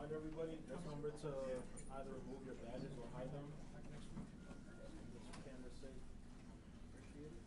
remind everybody, just remember to either remove your badges or hide them. Get your camera safe. Appreciate it.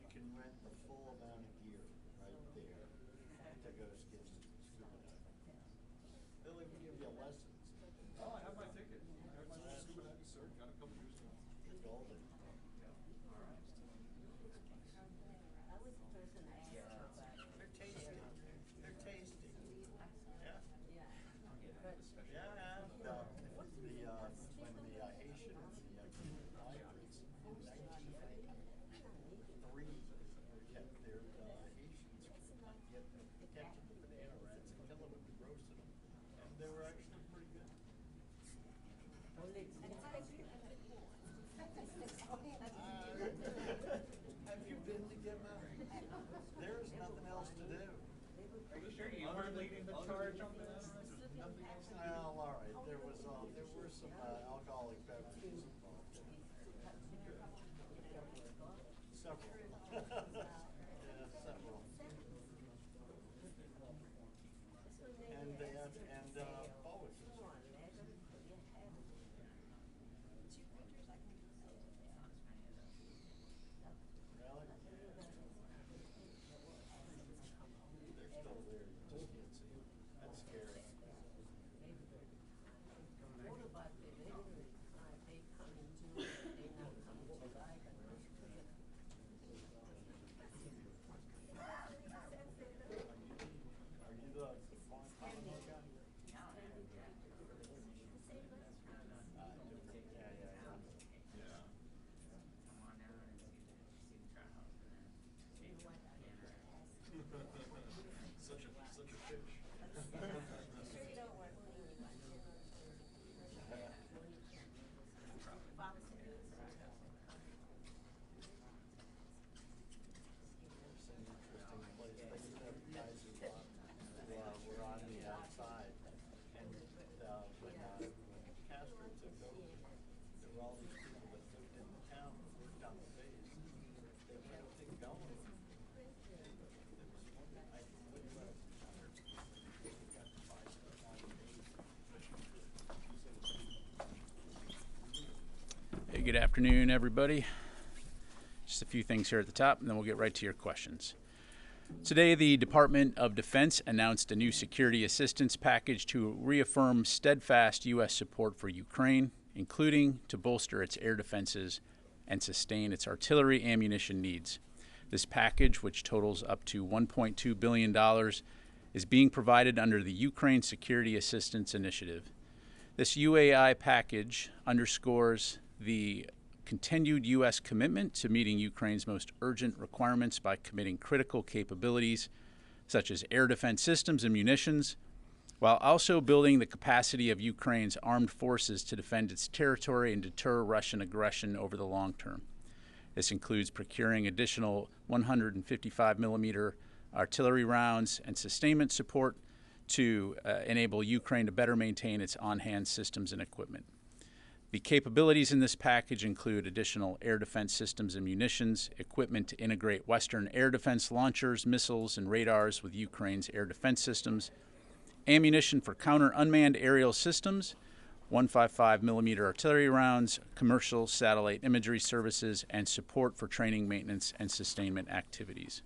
You can rent the full amount of gear right there to go scuba diving. They'll even give you lessons. Oh, I have my ticket. I have my scuba diving cert. Got a couple years ago. It's golden. I was the person that asked about They're tasty. They're tasty. Yeah. Yeah. Yeah, when the Haitian migrants in 1953 kept their Haitians from catching the banana rats and killing them and roasting them. And they were actually pretty good. Have you been to Gitmo? There's nothing else to do. Are you sure you weren't leading the charge on this? Well, all right. There was some alcoholic beverages involved in it. Several. Yeah, several. And poetry. Really? They're still there, you just can't see them. That's scary. What about the veterans? Are they coming to, they not coming to Ryder? Are you the Montana guy? Different. Yeah. Such a pitch. Sure you don't want me. It's an interesting place. They used to have guys who were on the outside. And when Castro took over, there were all these people that lived in the town that worked on the base. They kept it going. Hey, good afternoon, everybody. Just a few things here at the top, and then we'll get right to your questions. Today, the Department of Defense announced a new security assistance package to reaffirm steadfast U.S. support for Ukraine, including to bolster its air defenses and sustain its artillery ammunition needs. This package, which totals up to $1.2 billion, is being provided under the Ukraine Security Assistance Initiative. This UAI package underscores the continued U.S. commitment to meeting Ukraine's most urgent requirements by committing critical capabilities, such as air defense systems and munitions, while also building the capacity of Ukraine's armed forces to defend its territory and deter Russian aggression over the long term. This includes procuring additional 155mm artillery rounds and sustainment support to enable Ukraine to better maintain its on-hand systems and equipment. The capabilities in this package include additional air defense systems and munitions, equipment to integrate Western air defense launchers, missiles, and radars with Ukraine's air defense systems, ammunition for counter-unmanned aerial systems, 155mm artillery rounds, commercial satellite imagery services, and support for training, maintenance, and sustainment activities.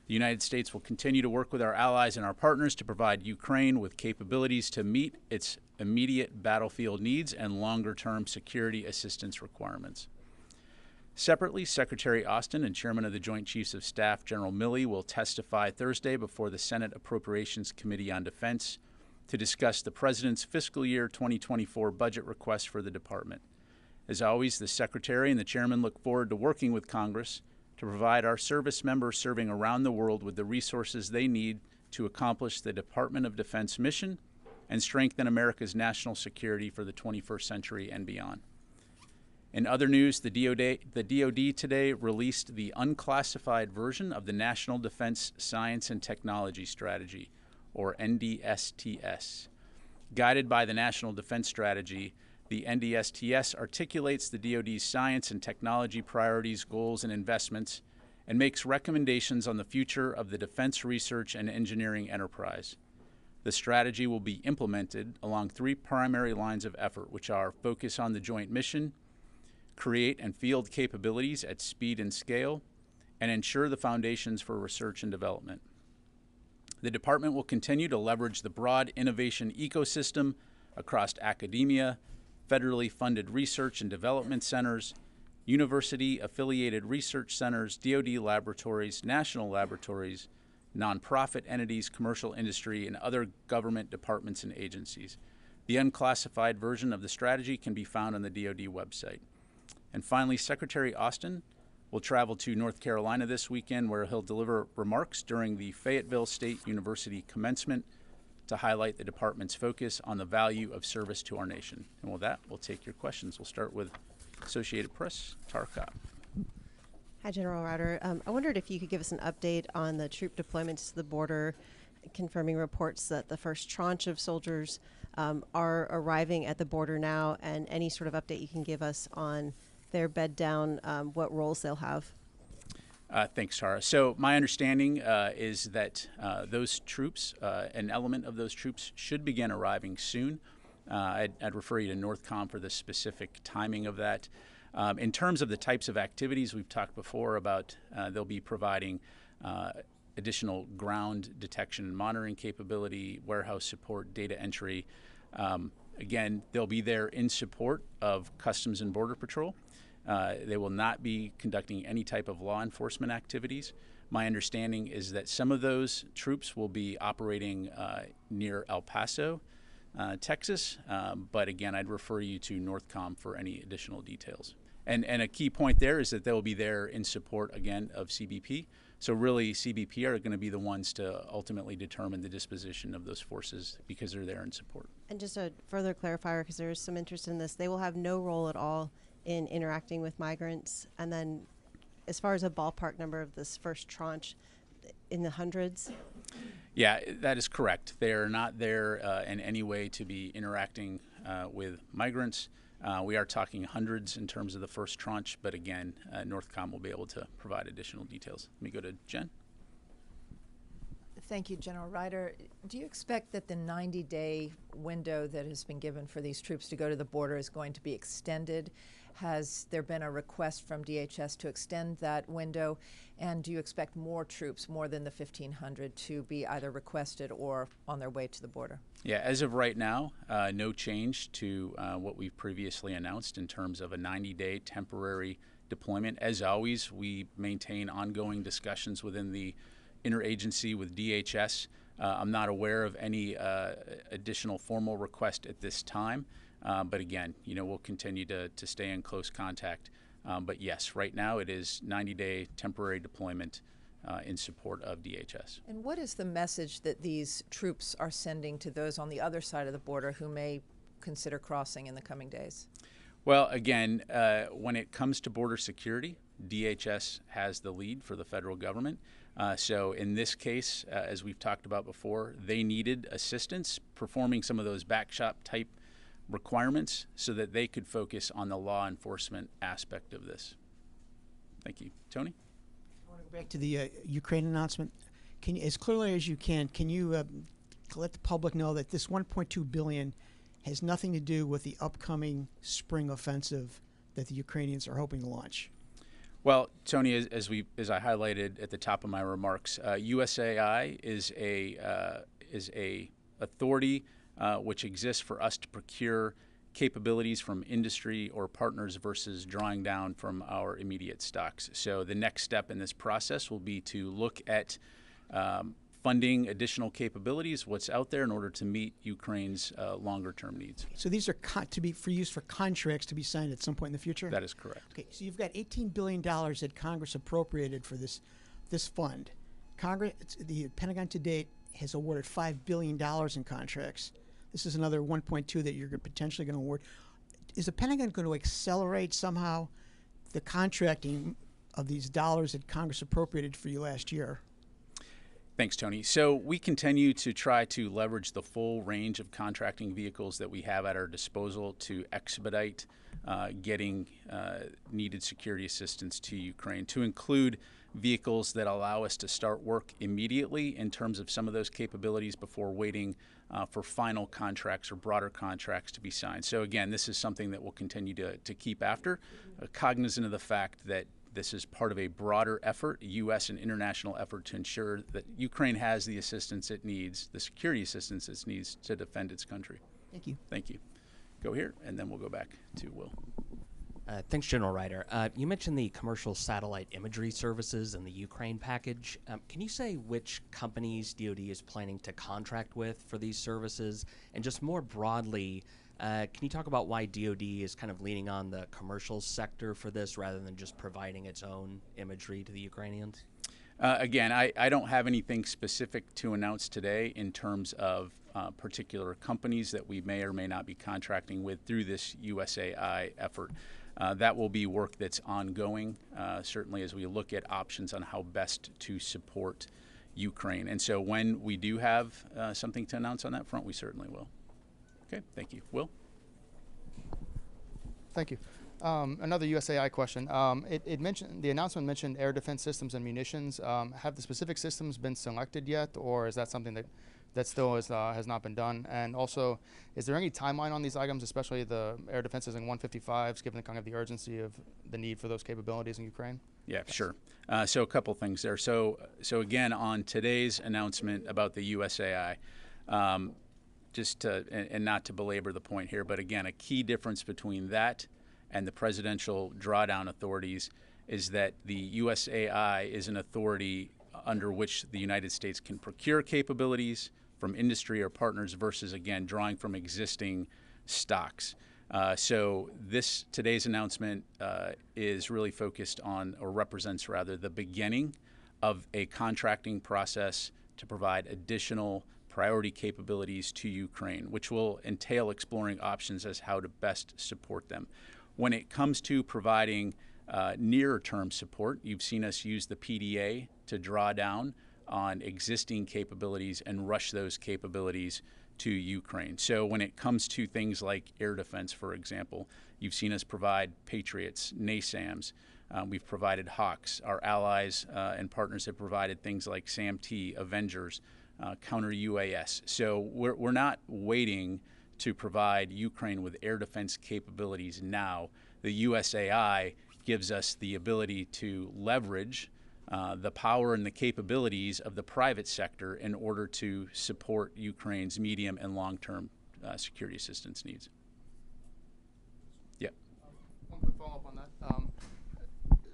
The United States will continue to work with our allies and our partners to provide Ukraine with capabilities to meet its immediate battlefield needs and longer-term security assistance requirements. Separately, Secretary Austin and Chairman of the Joint Chiefs of Staff, General Milley, will testify Thursday before the Senate Appropriations Committee on Defense to discuss the President's fiscal year 2024 budget request for the department. As always, the Secretary and the Chairman look forward to working with Congress to provide our service members serving around the world with the resources they need to accomplish the Department of Defense mission and strengthen America's national security for the 21st century and beyond. In other news, the DoD today released the unclassified version of the National Defense Science and Technology Strategy, or NDSTS. Guided by the National Defense Strategy, the NDSTS articulates the DoD's science and technology priorities, goals, and investments, and makes recommendations on the future of the defense research and engineering enterprise. The strategy will be implemented along three primary lines of effort, which are focus on the joint mission, create and field capabilities at speed and scale, and ensure the foundations for research and development. The department will continue to leverage the broad innovation ecosystem across academia, federally funded research and development centers, university-affiliated research centers, DoD laboratories, national laboratories, nonprofit entities, commercial industry, and other government departments and agencies. The unclassified version of the strategy can be found on the DoD website. And finally, Secretary Austin will travel to North Carolina this weekend, where he'll deliver remarks during the Fayetteville State University commencement to highlight the department's focus on the value of service to our nation. And with that, we'll take your questions. We'll start with Associated Press, Tarkop. Hi, General Ryder. I wondered if you could give us an update on the troop deployments to the border. confirming reports that the first tranche of soldiers are arriving at the border now, and any sort of update you can give us on their bed down, what roles they'll have. Thanks, Tara. So my understanding is that those troops, an element of those troops, should begin arriving soon. I'd refer you to NORTHCOM for the specific timing of that. In terms of the types of activities, we've talked before about they'll be providing additional ground detection and monitoring capability, warehouse support, data entry. Again, they'll be there in support of Customs and Border Patrol. They will not be conducting any type of law enforcement activities. My understanding is that some of those troops will be operating near El Paso, Texas, but again, I'd refer you to NORTHCOM for any additional details. And a key point there is that they'll be there in support, again, of CBP. So really, CBP are going to be the ones to ultimately determine the disposition of those forces because they're there in support. And just a further clarifier, because there is some interest in this, they will have no role at all in interacting with migrants. And then as far as a ballpark number of this first tranche, in the hundreds? Yeah, that is correct. They are not there in any way to be interacting with migrants. We are talking hundreds in terms of the first tranche, but again, NORTHCOM will be able to provide additional details. Let me go to Jen. Thank you, General Ryder. Do you expect that the 90-day window that has been given for these troops to go to the border is going to be extended? Has there been a request from DHS to extend that window? And do you expect more troops, more than the 1,500, to be either requested or on their way to the border? Yeah, as of right now, no change to what we've previously announced in terms of a 90-day temporary deployment. As always, we maintain ongoing discussions within the interagency with DHS. I'm not aware of any additional formal request at this time. But again, we'll continue to stay in close contact. But yes, right now it is 90-day temporary deployment in support of DHS. And what is the message that these troops are sending to those on the other side of the border who may consider crossing in the coming days? Well, again, when it comes to border security, DHS has the lead for the federal government. So in this case, as we've talked about before, they needed assistance performing some of those backshop type requirements so that they could focus on the law enforcement aspect of this. Thank you. Tony? I want to go back to the Ukraine announcement. Can you, as clearly as you can you let the public know that this $1.2 billion has nothing to do with the upcoming spring offensive that the Ukrainians are hoping to launch? Well, Tony, as I highlighted at the top of my remarks, USAI is a authority which exists for us to procure capabilities from industry or partners versus drawing down from our immediate stocks. So the next step in this process will be to look at funding additional capabilities, what's out there in order to meet Ukraine's longer-term needs. So these are for use for contracts to be signed at some point in the future? That is correct. Okay, so you've got $18 billion that Congress appropriated for this fund. The Pentagon to date has awarded $5 billion in contracts. This is another 1.2 that you're potentially going to award. Is the Pentagon going to accelerate somehow the contracting of these dollars that Congress appropriated for you last year? Thanks, Tony. So we continue to try to leverage the full range of contracting vehicles that we have at our disposal to expedite getting needed security assistance to Ukraine, to include vehicles that allow us to start work immediately in terms of some of those capabilities before waiting for final contracts or broader contracts to be signed. So again, this is something that we'll continue to keep after, cognizant of the fact that this is part of a broader effort, a U.S. and international effort to ensure that Ukraine has the assistance it needs, the security assistance it needs to defend its country. Thank you. Thank you. Go here, and then we'll go back to Will. Thanks, General Ryder. You mentioned the commercial satellite imagery services and the Ukraine package. Can you say which companies DoD is planning to contract with for these services? And just more broadly, can you talk about why DoD is kind of leaning on the commercial sector for this rather than just providing its own imagery to the Ukrainians? Again, I don't have anything specific to announce today in terms of particular companies that we may or may not be contracting with through this USAI effort. That will be work that's ongoing, certainly as we look at options on how best to support Ukraine. And so when we do have something to announce on that front, we certainly will. Okay, thank you. Will? Thank you. Another USAI question. It mentioned, the announcement mentioned air defense systems and munitions. Have the specific systems been selected yet, or is that something that still has not been done? And also, is there any timeline on these items, especially the air defenses and 155s, given kind of the urgency of the need for those capabilities in Ukraine? Yeah, sure. So a couple things there. So again, on today's announcement about the USAI, just to, and not to belabor the point here, but again, a key difference between that and the presidential drawdown authorities is that the USAI is an authority under which the United States can procure capabilities from industry or partners versus, again, drawing from existing stocks. So today's announcement is really focused on, or represents rather, the beginning of a contracting process to provide additional priority capabilities to Ukraine, which will entail exploring options as how to best support them. When it comes to providing nearer-term support, you've seen us use the PDA to draw down on existing capabilities and rush those capabilities to Ukraine. So when it comes to things like air defense, for example, you've seen us provide Patriots, NASAMS. We've provided Hawks. Our allies and partners have provided things like SAM-T, Avengers, counter-UAS. So we're not waiting to provide Ukraine with air defense capabilities now. The USAI gives us the ability to leverage the power and the capabilities of the private sector in order to support Ukraine's medium and long-term security assistance needs. Yeah. One quick follow-up on that.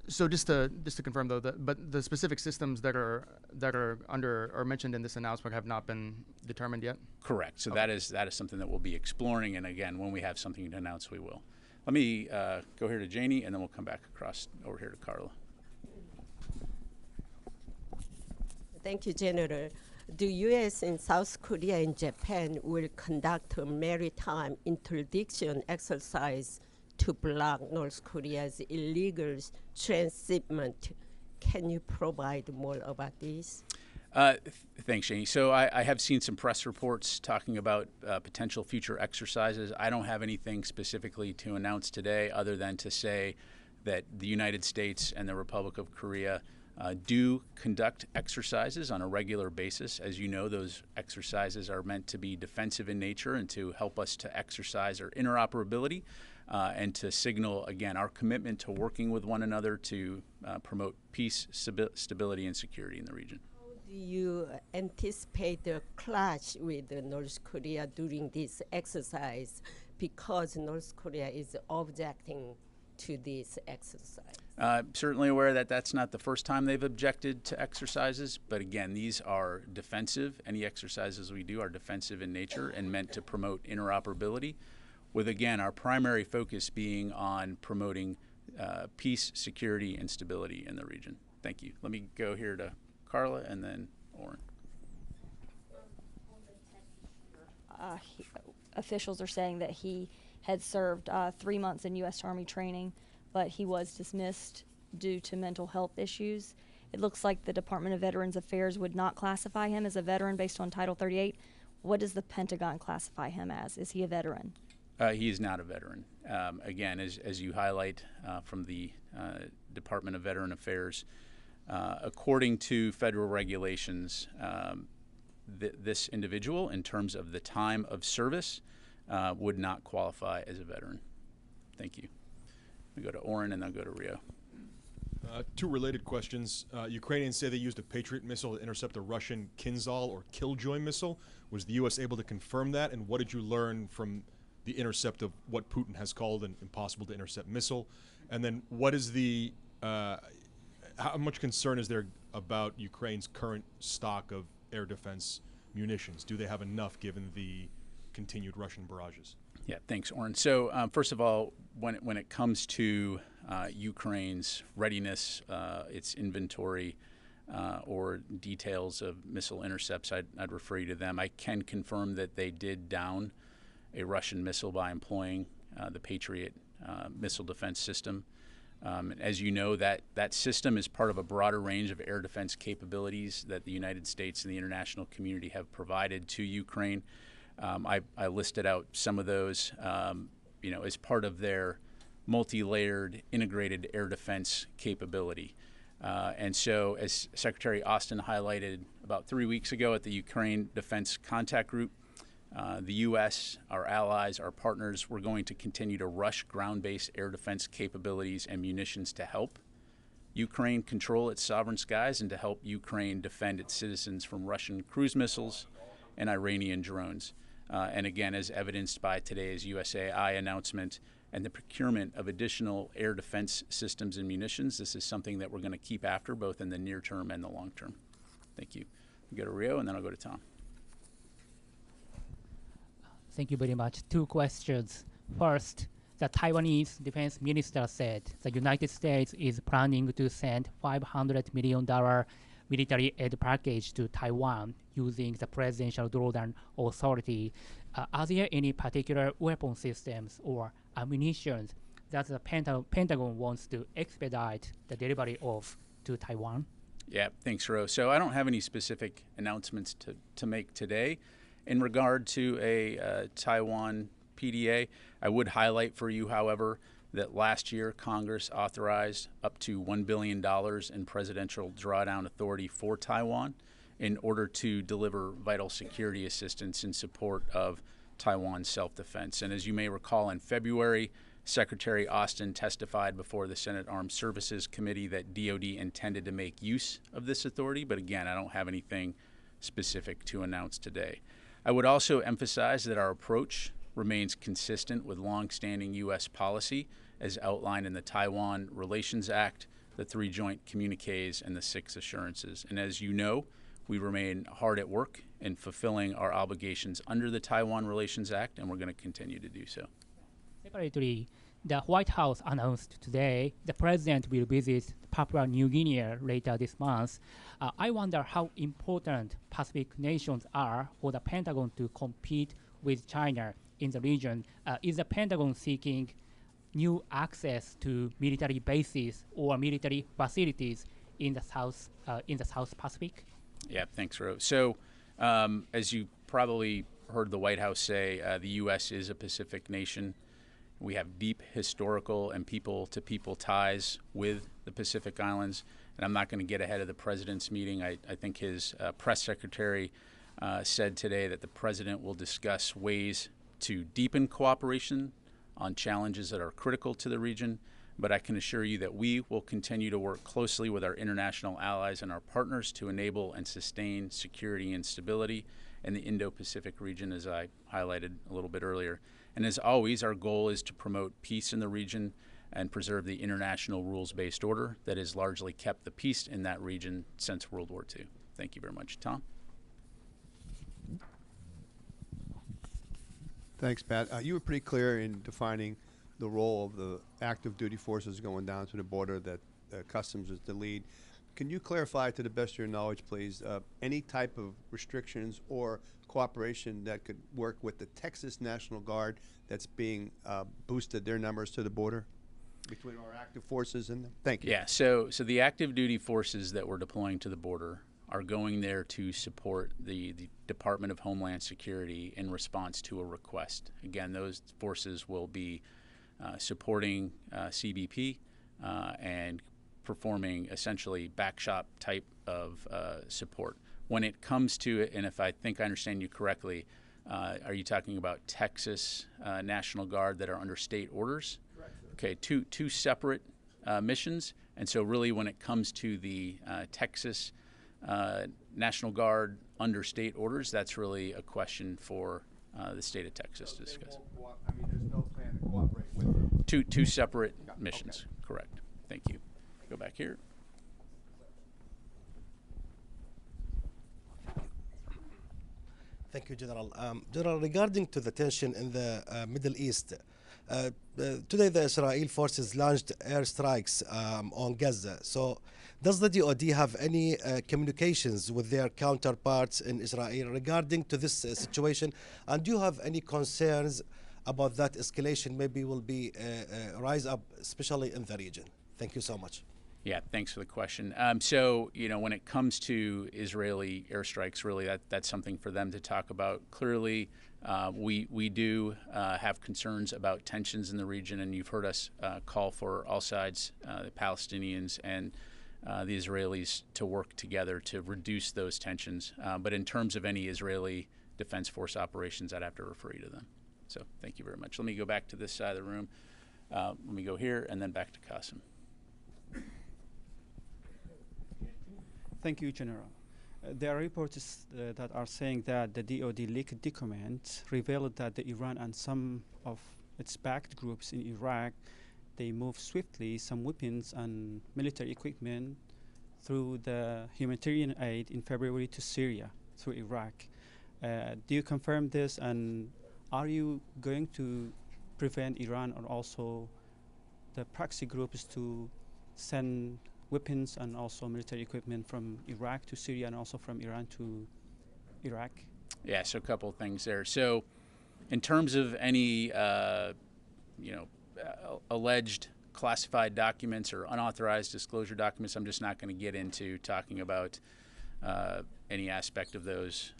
So just to confirm though, but the specific systems that are under or mentioned in this announcement have not been determined yet? Correct. So that is something that we'll be exploring, and again, when we have something to announce, we will. Let me go here to Janie, and then we'll come back across over here to Carla. Thank you, General. The U.S. and South Korea and Japan will conduct a maritime interdiction exercise to block North Korea's illegal transshipment. Can you provide more about this? Thanks, Janie. So I have seen some press reports talking about potential future exercises. I don't have anything specifically to announce today other than to say that the United States and the Republic of Korea do conduct exercises on a regular basis. As you know, those exercises are meant to be defensive in nature and to help us to exercise our interoperability and to signal, again, our commitment to working with one another to promote peace, stability, and security in the region. How do you anticipate the clash with North Korea during this exercise, because North Korea is objecting to this exercise? Certainly aware that that's not the first time they've objected to exercises, but again, these are defensive. Any exercises we do are defensive in nature and meant to promote interoperability, with, again, our primary focus being on promoting peace, security, and stability in the region. Thank you. Let me go here to Carla and then Oren. Officials are saying that he had served 3 months in U.S. Army training, but he was dismissed due to mental health issues. It looks like the Department of Veterans Affairs would not classify him as a veteran based on Title 38. What does the Pentagon classify him as? Is he a veteran? He is not a veteran. Again, as you highlight from the Department of Veteran Affairs, according to federal regulations, this individual, in terms of the time of service, would not qualify as a veteran. Thank you. We go to Oren and then go to Rio. Two related questions. Ukrainians say they used a Patriot missile to intercept a Russian Kinzhal or Killjoy missile. Was the U.S. able to confirm that? And what did you learn from the intercept of what Putin has called an impossible to intercept missile? And then what is the, how much concern is there about Ukraine's current stock of air defense munitions? Do they have enough given the continued Russian barrages? Yeah, thanks, Oren. So first of all, when it comes to Ukraine's readiness, its inventory, or details of missile intercepts, I'd refer you to them. I can confirm that they did down a Russian missile by employing the Patriot missile defense system. As you know, that system is part of a broader range of air defense capabilities that the United States and the international community have provided to Ukraine. I listed out some of those, as part of their multi-layered integrated air defense capability. And so, as Secretary Austin highlighted about 3 weeks ago at the Ukraine Defense Contact Group, the U.S., our allies, our partners, we're going to continue to rush ground-based air defense capabilities and munitions to help Ukraine control its sovereign skies and to help Ukraine defend its citizens from Russian cruise missiles and Iranian drones. And again, as evidenced by today's USAI announcement and the procurement of additional air defense systems and munitions, this is something that we're going to keep after both in the near term and the long term. Thank you. We'll go to Rio, and then I'll go to Tom. Thank you very much. 2 questions. First, the Taiwanese defense minister said the United States is planning to send $500 million military aid package to Taiwan using the presidential drawdown authority. Are there any particular weapon systems or ammunition that the Pentagon wants to expedite the delivery of to Taiwan? Yeah, thanks, Ro. So I don't have any specific announcements to make today. In regard to a Taiwan PDA, I would highlight for you, however, that last year Congress authorized up to $1 billion in presidential drawdown authority for Taiwan in order to deliver vital security assistance in support of Taiwan's self-defense. And as you may recall, in February, Secretary Austin testified before the Senate Armed Services Committee that DoD intended to make use of this authority. But again, I don't have anything specific to announce today. I would also emphasize that our approach remains consistent with longstanding U.S. policy as outlined in the Taiwan Relations Act, the 3 joint communiques, and the 6 assurances. And as you know, we remain hard at work in fulfilling our obligations under the Taiwan Relations Act, and we're going to continue to do so. Separately, the White House announced today the president will visit Papua New Guinea later this month. I wonder how important Pacific nations are for the Pentagon to compete with China in the region. Is the Pentagon seeking new access to military bases or military facilities in the South Pacific? Yeah, thanks, Ro. So, as you probably heard the White House say, the U.S. is a Pacific nation. We have deep historical and people-to-people ties with the Pacific Islands. And I'm not going to get ahead of the president's meeting. I think his press secretary said today that the president will discuss ways to deepen cooperation on challenges that are critical to the region. But I can assure you that we will continue to work closely with our international allies and our partners to enable and sustain security and stability in the Indo-Pacific region, as I highlighted a little bit earlier. And as always, our goal is to promote peace in the region and preserve the international rules-based order that has largely kept the peace in that region since World War II. Thank you very much. Tom? Thanks, Pat. You were pretty clear in defining the role of the active duty forces going down to the border, that Customs is the lead. Can you clarify, to the best of your knowledge, please, any type of restrictions or cooperation that could work with the Texas National Guard that's being boosted their numbers to the border between our active forces and them? Thank you. Yeah, so the active duty forces that we're deploying to the border are going there to support the Department of Homeland Security in response to a request. Again, those forces will be supporting CBP and performing essentially backshop type of support. When it comes to it, and if I think I understand you correctly, are you talking about Texas National Guard that are under state orders? Correct, sir. Okay, two separate missions. And so really when it comes to the Texas National Guard under state orders, that's really a question for the state of Texas to discuss. I mean, there's no plan to cooperate with them. Two separate missions, okay. Correct. Thank you. Go back here. Thank you, General. General, regarding to the tension in the Middle East, today the Israeli forces launched airstrikes on Gaza. So does the DoD have any communications with their counterparts in Israel regarding to this situation? And do you have any concerns about that escalation maybe will be rise up, especially in the region? Thank you so much. Yeah, thanks for the question. So, when it comes to Israeli airstrikes, really that's something for them to talk about. Clearly, we do have concerns about tensions in the region, and you've heard us call for all sides, the Palestinians and the Israelis, to work together to reduce those tensions. But in terms of any Israeli Defense Force operations, I'd have to refer you to them. So thank you very much. Let me go back to this side of the room. Let me go here and then back to Qasim. Thank you, General. There are reports that are saying that the DoD leaked documents revealed that the Iran and some of its backed groups in Iraq, they moved swiftly some weapons and military equipment through the humanitarian aid in February to Syria through Iraq. Do you confirm this, and are you going to prevent Iran or also the proxy groups to send weapons and also military equipment from Iraq to Syria and also from Iran to Iraq? Yeah, so a couple of things there. So in terms of any, alleged classified documents or unauthorized disclosure documents, I'm just not going to get into talking about any aspect of those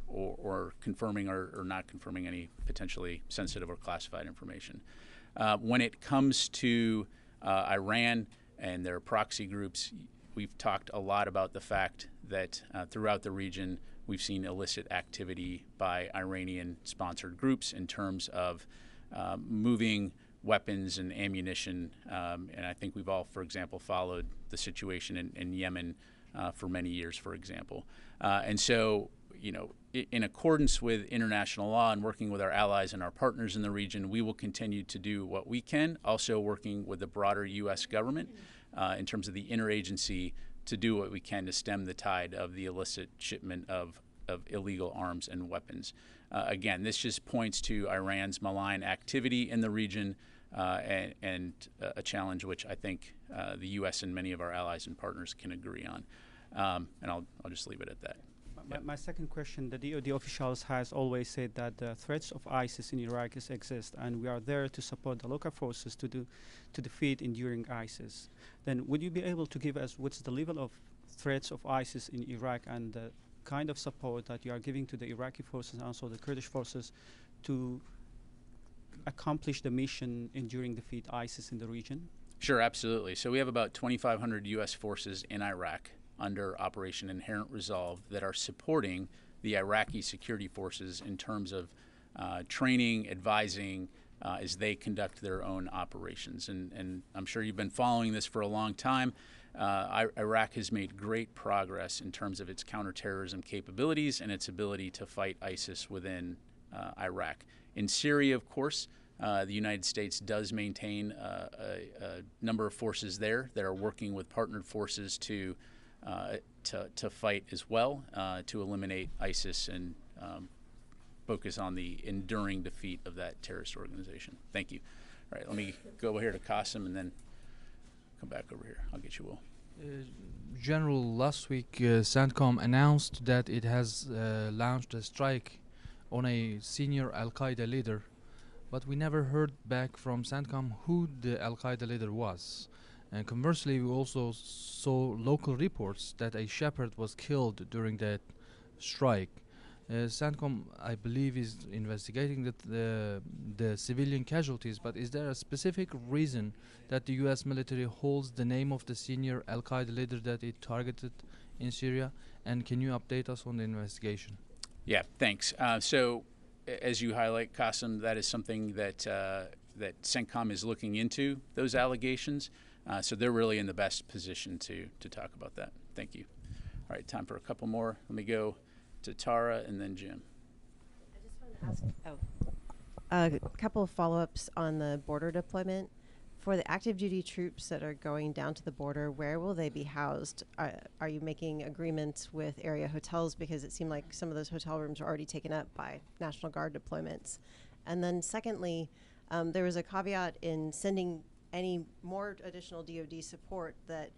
or confirming or not confirming any potentially sensitive or classified information. When it comes to Iran and their proxy groups, we've talked a lot about the fact that throughout the region we've seen illicit activity by Iranian-sponsored groups in terms of moving weapons and ammunition. And I think we've all, for example, followed the situation in Yemen for many years, for example. And so, in accordance with international law and working with our allies and our partners in the region, we will continue to do what we can, also working with the broader U.S. government in terms of the interagency to do what we can to stem the tide of the illicit shipment of illegal arms and weapons. Again, this just points to Iran's malign activity in the region and a challenge which I think the U.S. and many of our allies and partners can agree on. And I'll just leave it at that. My second question, the DoD officials has always said that the threats of ISIS in Iraq exist, and we are there to support the local forces to defeat enduring ISIS. Then would you be able to give us what's the level of threats of ISIS in Iraq and the kind of support that you are giving to the Iraqi forces and also the Kurdish forces to accomplish the mission enduring defeat ISIS in the region? Sure, absolutely. So we have about 2,500 U.S. forces in Iraq under Operation Inherent Resolve that are supporting the Iraqi security forces in terms of training, advising, as they conduct their own operations. And I'm sure you've been following this for a long time. Iraq has made great progress in terms of its counterterrorism capabilities and its ability to fight ISIS within Iraq. In Syria, of course, the United States does maintain a number of forces there that are working with partnered forces to fight as well, to eliminate ISIS and focus on the enduring defeat of that terrorist organization. Thank you. All right, let me go over here to Qasim and then come back over here. I'll get you, Will. General, last week CENTCOM announced that it has launched a strike on a senior Al-Qaeda leader, but we never heard back from CENTCOM who the Al-Qaeda leader was. And conversely, we also saw local reports that a shepherd was killed during that strike. CENTCOM, I believe, is investigating the civilian casualties, but is there a specific reason that the U.S. military holds the name of the senior Al-Qaeda leader that it targeted in Syria? And can you update us on the investigation? Yeah, thanks. So, as you highlight, Qasim, that is something that that CENTCOM is looking into, those allegations. So they're really in the best position to talk about that. Thank you. All right, time for a couple more. Let me go to Tara and then Jim. I just wanted to ask a couple of follow-ups on the border deployment. For the active duty troops that are going down to the border, where will they be housed? Are you making agreements with area hotels? Because it seemed like some of those hotel rooms are already taken up by National Guard deployments. And then secondly, there was a caveat in sending any more additional DoD support that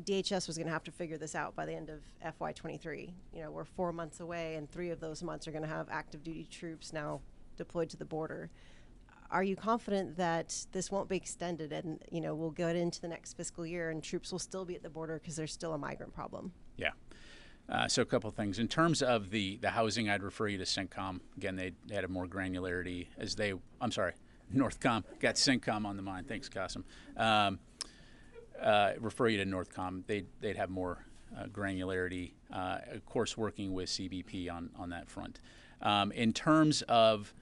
DHS was going to have to figure this out by the end of FY23. You know, we're 4 months away, and 3 of those months are going to have active duty troops now deployed to the border. Are you confident that this won't be extended and, we'll go into the next fiscal year and troops will still be at the border because there's still a migrant problem? Yeah. So a couple of things. In terms of the housing, I'd refer you to CENTCOM. Again, they had a more granularity NORTHCOM. Got CENTCOM on the mind. Thanks, Qasim. Refer you to NORTHCOM. They'd have more granularity, of course, working with CBP on that front. In terms of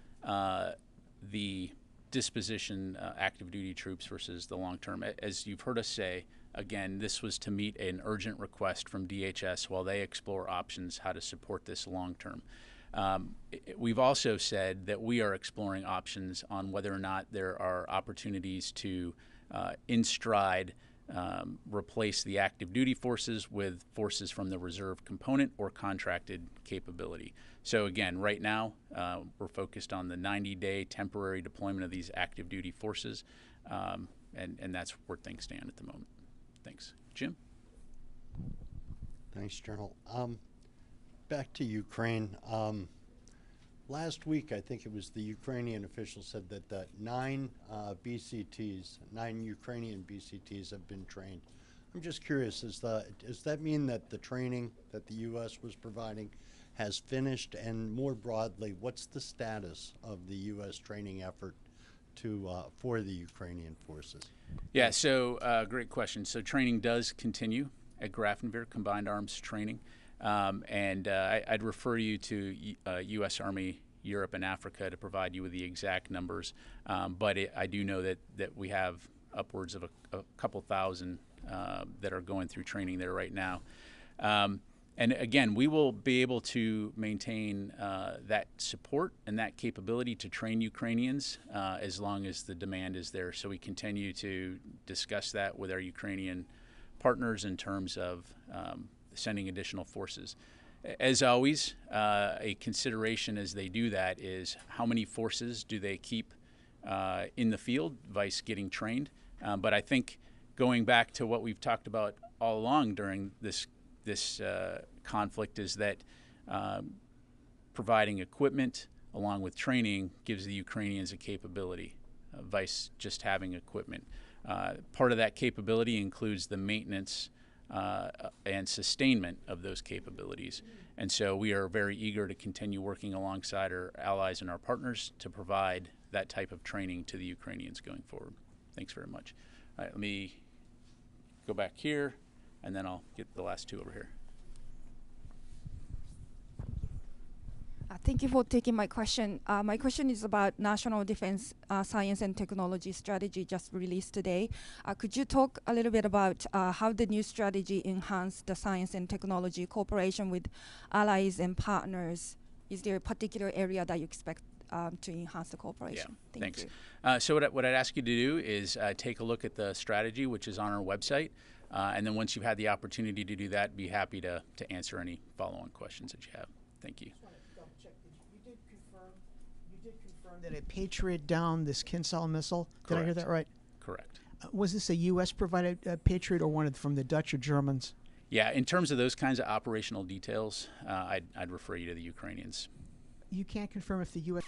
the disposition active duty troops versus the long term, as you've heard us say, again, this was to meet an urgent request from DHS while they explore options how to support this long term. We've also said that we are exploring options on whether or not there are opportunities to in stride replace the active duty forces with forces from the reserve component or contracted capability. So again, right now, we're focused on the 90-day temporary deployment of these active duty forces, and that's where things stand at the moment. Thanks. Jim? Thanks, General. Back to Ukraine. Last week, I think it was the Ukrainian official said that 9 Ukrainian BCTs have been trained. I'm just curious, does that mean that the training that the U.S. was providing has finished? And more broadly, what's the status of the U.S. training effort for the Ukrainian forces? Yeah, so great question. So training does continue at Grafenwehr, Combined Arms Training. I'd refer you to U.S. Army Europe and Africa to provide you with the exact numbers. But I do know that we have upwards of a couple thousand that are going through training there right now. And again, we will be able to maintain that support and that capability to train Ukrainians as long as the demand is there. So we continue to discuss that with our Ukrainian partners in terms of sending additional forces. As always, a consideration as they do that is how many forces do they keep in the field, vice getting trained. But I think going back to what we've talked about all along during this conflict is that providing equipment along with training gives the Ukrainians a capability, vice just having equipment. Part of that capability includes the maintenance and sustainment of those capabilities. And so we are very eager to continue working alongside our allies and our partners to provide that type of training to the Ukrainians going forward. Thanks very much. All right, let me go back here, and then I'll get the last two over here. Thank you for taking my question. My question is about National Defense Science and Technology Strategy just released today. Could you talk a little bit about how the new strategy enhanced the science and technology cooperation with allies and partners? Is there a particular area that you expect to enhance the cooperation? Yeah, thanks. So what I'd ask you to do is take a look at the strategy, which is on our website. And then once you've had the opportunity to do that, be happy to answer any follow-on questions that you have. Thank you. You did confirm that a Patriot downed this Kinsal missile. Did I hear that right? Correct. Was this a U.S.-provided Patriot or one from the Dutch or Germans? Yeah, in terms of those kinds of operational details, I'd refer you to the Ukrainians. You can't confirm if the U.S.